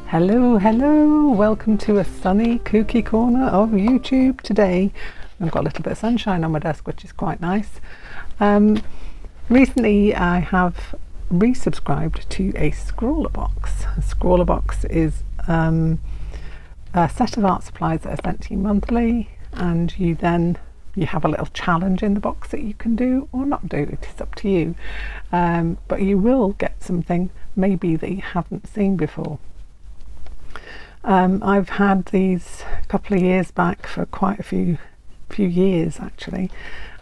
Hello, welcome to a sunny, kooky corner of YouTube today. I've got a little bit of sunshine on my desk, which is quite nice. Recently I have resubscribed to a Scrawlr box. A Scrawlr box is a set of art supplies that are sent to you monthly, and you have a little challenge in the box that you can do or not do. It is up to you, but you will get something maybe that you haven't seen before. I've had these a couple of years back for quite a few years actually,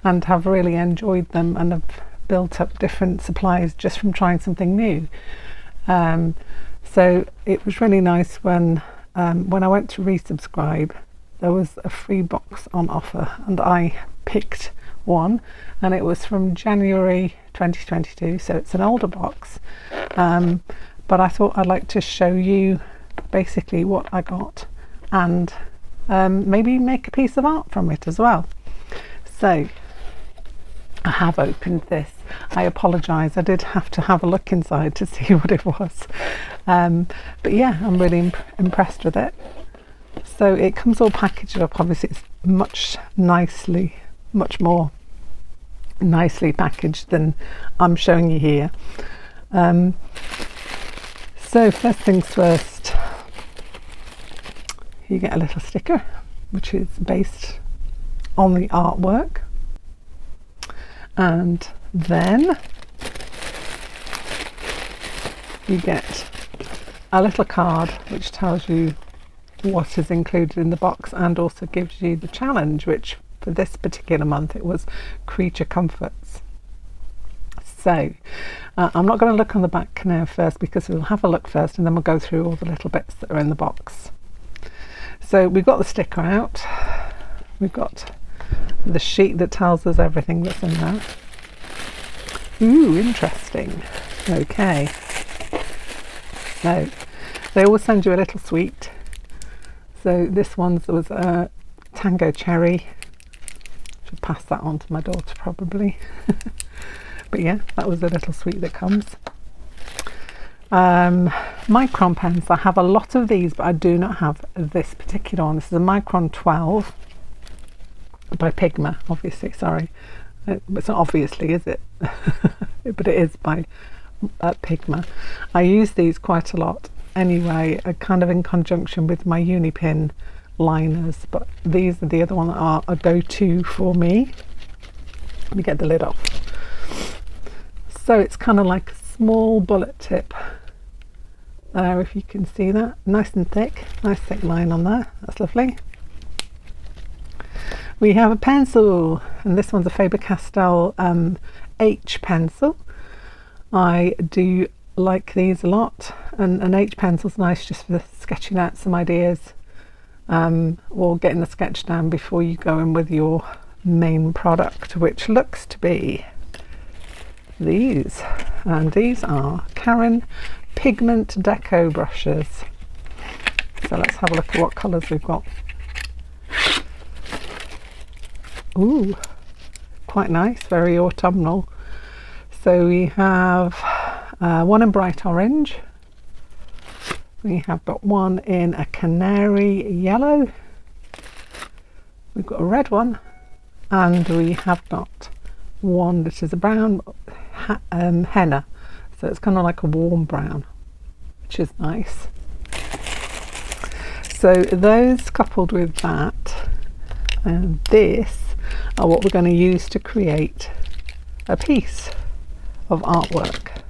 and have really enjoyed them, and have built up different supplies just from trying something new. So it was really nice when I went to resubscribe, there was a free box on offer, and I picked one, and it was from January 2022, so it's an older box, but I thought I'd like to show you basically what I got, and maybe make a piece of art from it as well. So I have opened this. I apologise, I did have to have a look inside to see what it was, but yeah, I'm really impressed with it. So it comes all packaged up. Obviously it's much more nicely packaged than I'm showing you here. So first things first, you get a little sticker which is based on the artwork, and then you get a little card which tells you what is included in the box, and also gives you the challenge, which for this particular month it was creature comforts. So I'm not going to look on the back now first, because we'll have a look first and then we'll go through all the little bits that are in the box. So we've got the sticker out, we've got the sheet that tells us everything that's in there. Ooh, interesting. Okay, so they always send you a little sweet. So this one's was a tango cherry. Should pass that on to my daughter probably. But yeah, that was a little sweet that comes. Micron pens, I have a lot of these, but I do not have this particular one. This is a Micron 12 by Pigma, obviously, sorry. It's not obviously, is it? But it is by Pigma. I use these quite a lot anyway, kind of in conjunction with my uni pin liners, but these are the other one that are a go-to for me. Let me get the lid off. So it's kind of like a small bullet tip there, if you can see that, nice and thick, nice thick line on there, that's lovely. We have a pencil, and this one's a Faber-Castell H pencil. I do like these a lot, and an H pencil's nice just for sketching out some ideas, or getting the sketch down before you go in with your main product, which looks to be these, and these are Karen pigment deco brushes. So let's have a look at what colours we've got. Ooh, quite nice, very autumnal. So we have one in bright orange, we have got one in a canary yellow, we've got a red one, and we have got one that is a brown henna, so it's kind of like a warm brown, which is nice. So those coupled with that and this are what we're going to use to create a piece of artwork.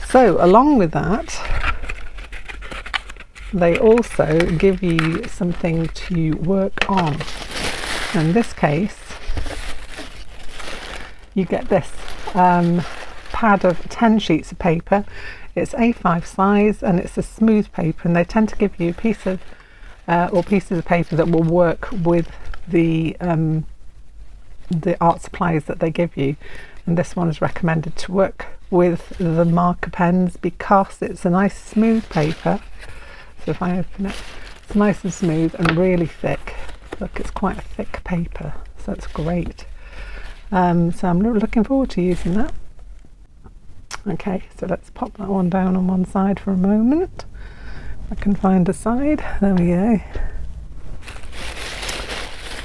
So along with that, they also give you something to work on. In this case, you get this pad of 10 sheets of paper. It's A5 size, and it's a smooth paper, and they tend to give you a piece of or pieces of paper that will work with the art supplies that they give you. And this one is recommended to work with the marker pens because it's a nice smooth paper. So if I open it, it's nice and smooth and really thick. Look, it's quite a thick paper, so it's great. So I'm looking forward to using that. Okay, so let's pop that one down on one side for a moment. I can find a side. There we go.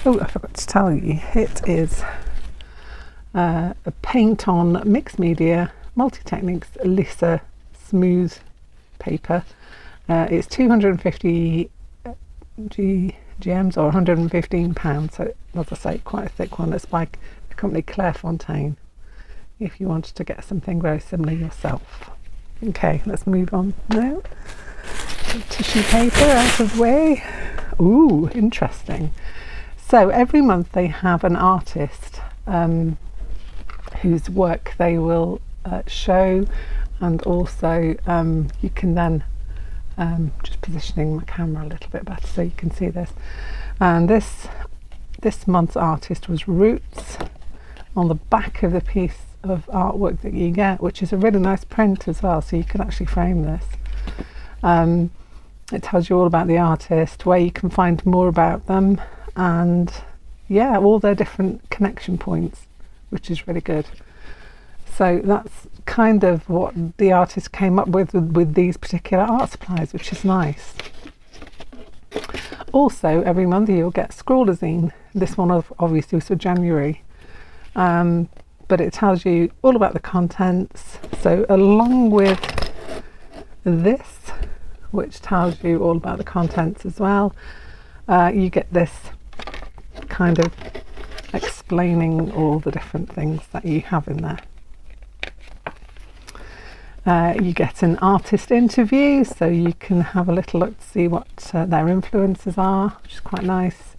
Oh, I forgot to tell you, it is a paint on mixed media, multi-techniques, Lisa smooth paper. It's 250 GMs or £115, so as I say, quite a thick one. It's by the company Clairefontaine, if you wanted to get something very similar yourself. Okay, let's move on now. Tissue paper out of the way. Ooh, interesting. So every month they have an artist whose work they will show, and also you can then just positioning my camera a little bit better so you can see this. And this month's artist was Roots. On the back of the piece of artwork that you get, which is a really nice print as well, so you can actually frame this. It tells you all about the artist, where you can find more about them, and yeah, all their different connection points, which is really good. So that's kind of what the artist came up with these particular art supplies, which is nice. Also, every month you'll get Scrawlr zine. This one obviously was for January, but it tells you all about the contents. So along with this, which tells you all about the contents as well, you get this kind of explaining all the different things that you have in there. You get an artist interview, so you can have a little look to see what their influences are, which is quite nice.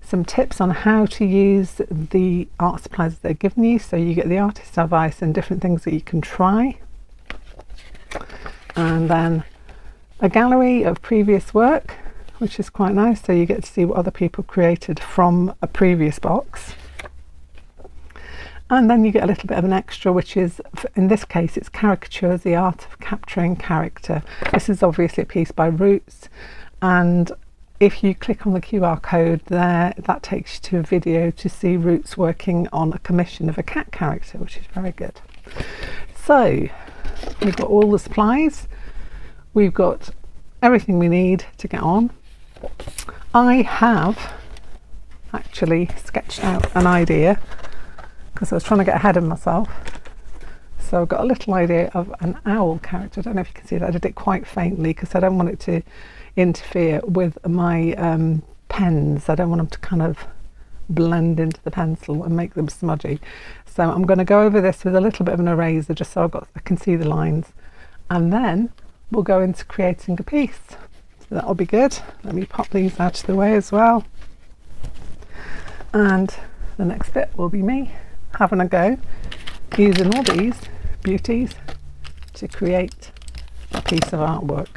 Some tips on how to use the art supplies that they're giving you, so you get the artist advice and different things that you can try. And then a gallery of previous work, which is quite nice, so you get to see what other people created from a previous box. And then you get a little bit of an extra, which is, in this case, it's Caricatures, the Art of Capturing Character. This is obviously a piece by Roots, and if you click on the QR code there, that takes you to a video to see Roots working on a commission of a cat character, which is very good. So we've got all the supplies, we've got everything we need to get on. I have actually sketched out an idea, because I was trying to get ahead of myself. So I've got a little idea of an owl character. I don't know if you can see that. I did it quite faintly because I don't want it to interfere with my pens. I don't want them to kind of blend into the pencil and make them smudgy. So I'm going to go over this with a little bit of an eraser just so I can see the lines. And then we'll go into creating a piece. So that'll be good. Let me pop these out of the way as well. And the next bit will be me having a go using all these beauties to create a piece of artwork.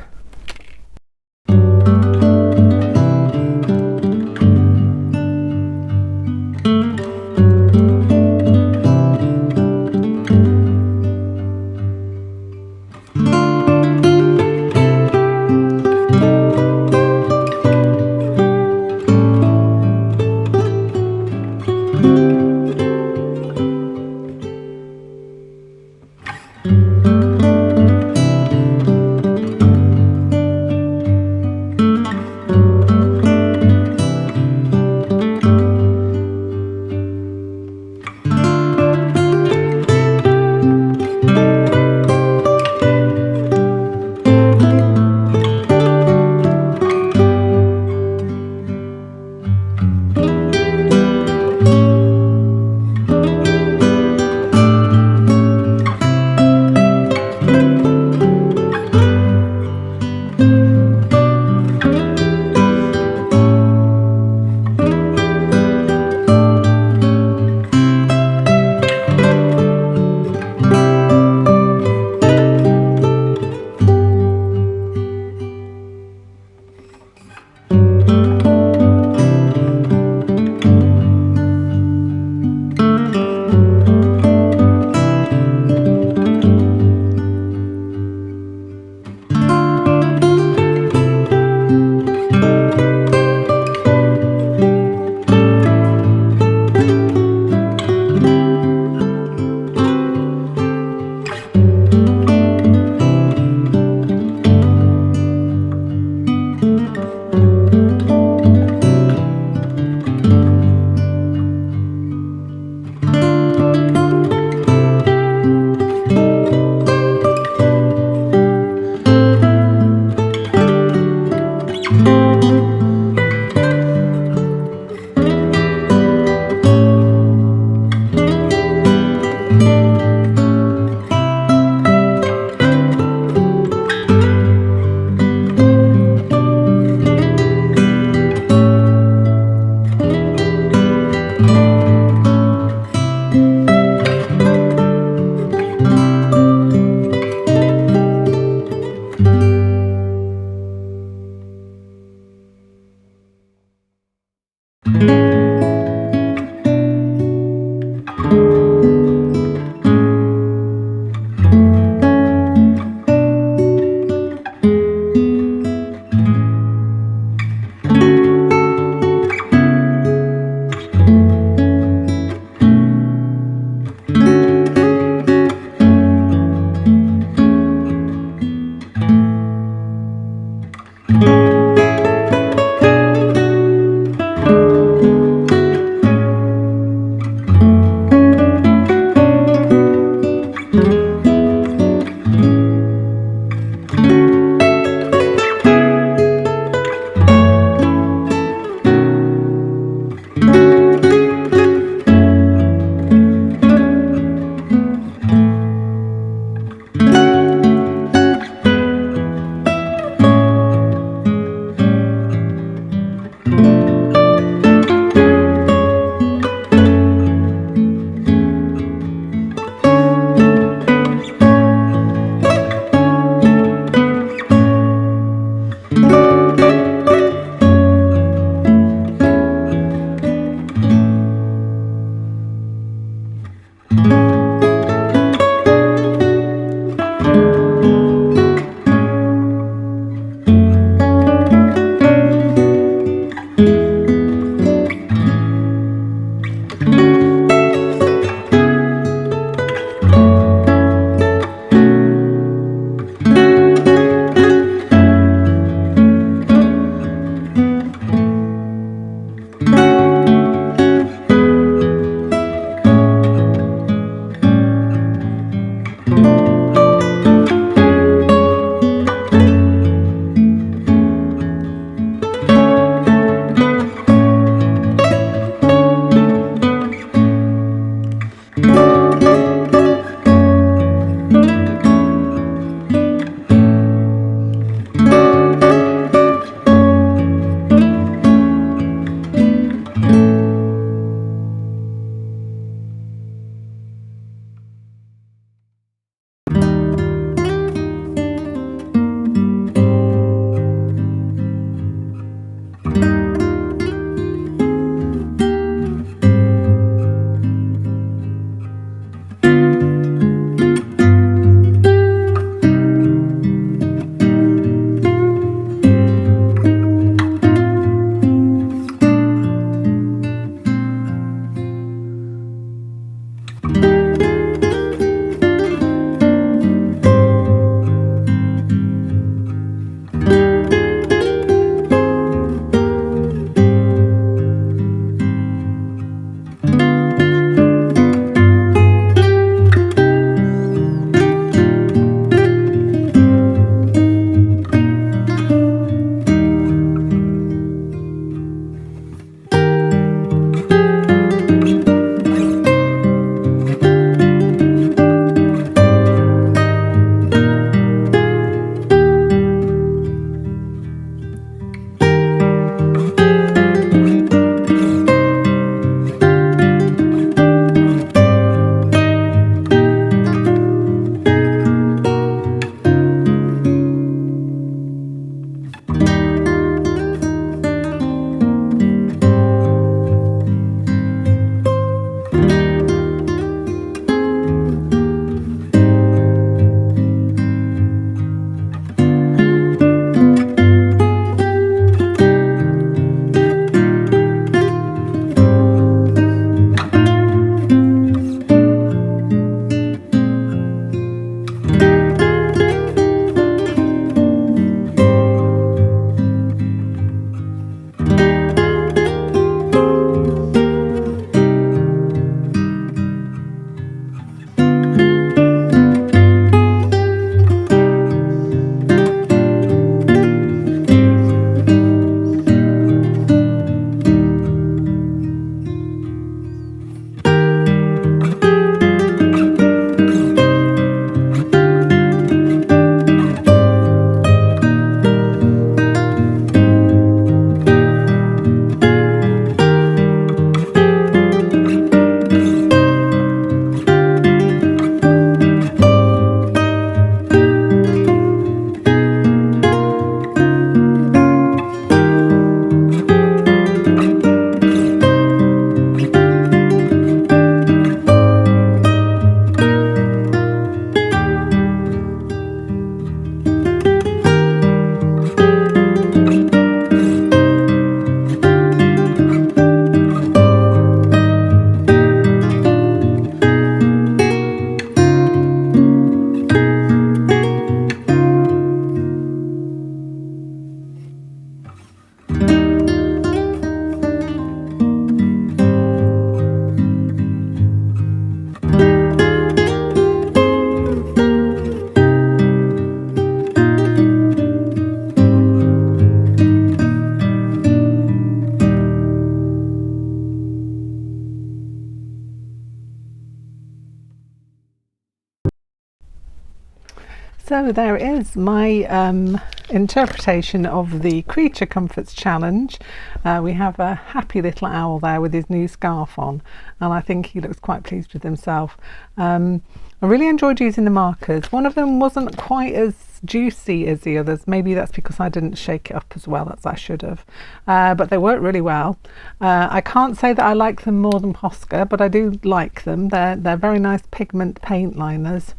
So there it is, my interpretation of the Creature Comforts challenge. We have a happy little owl there with his new scarf on, and I think he looks quite pleased with himself. I really enjoyed using the markers. One of them wasn't quite as juicy as the others. Maybe that's because I didn't shake it up as well as I should have, but they worked really well. I can't say that I like them more than Posca, but I do like them. They're very nice pigment paint liners.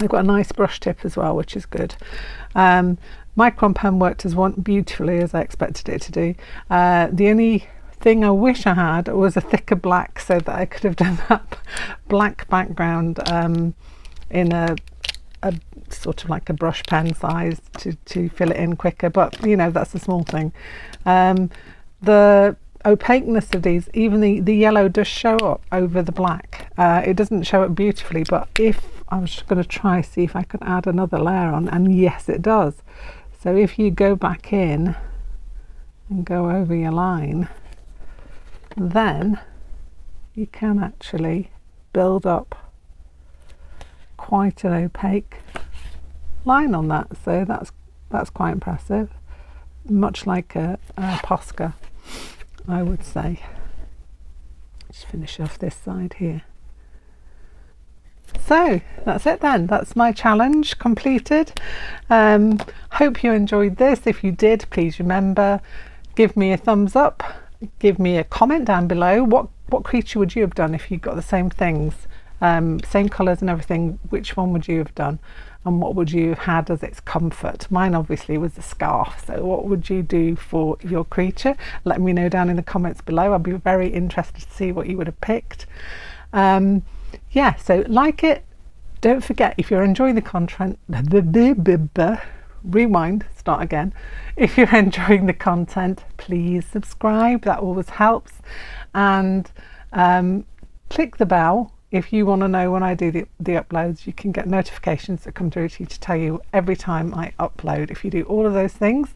They've got a nice brush tip as well, which is good. Micron pen worked as beautifully as I expected it to do. The only thing I wish I had was a thicker black so that I could have done that black background in a sort of like a brush pen size to fill it in quicker, but you know, that's a small thing. The opaqueness of these, even the yellow does show up over the black. It doesn't show up beautifully, but if I was just going to try see if I could add another layer on, and yes it does. So if you go back in and go over your line, then you can actually build up quite an opaque line on that. So that's quite impressive, much like a Posca, I would say. Just finish off this side here. So that's it then, that's my challenge completed. Hope you enjoyed this. If you did, please remember, give me a thumbs up, give me a comment down below. What creature would you have done if you got the same things, same colours and everything? Which one would you have done, and what would you have had as its comfort? Mine obviously was the scarf, so what would you do for your creature? Let me know down in the comments below. I'll be very interested to see what you would have picked. Yeah, so like it, don't forget, if you're enjoying the content, rewind, start again. If you're enjoying the content, please subscribe, that always helps, and click the bell if you want to know when I do the uploads. You can get notifications that come through to you to tell you every time I upload. If you do all of those things,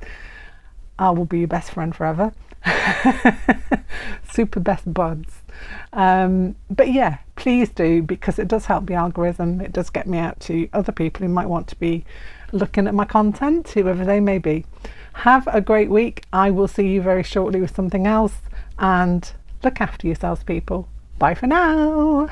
I will be your best friend forever. Super best buds. But yeah, please do, because it does help the algorithm. It does get me out to other people who might want to be looking at my content, whoever they may be. Have a great week. I will see you very shortly with something else, and look after yourselves, people. Bye for now.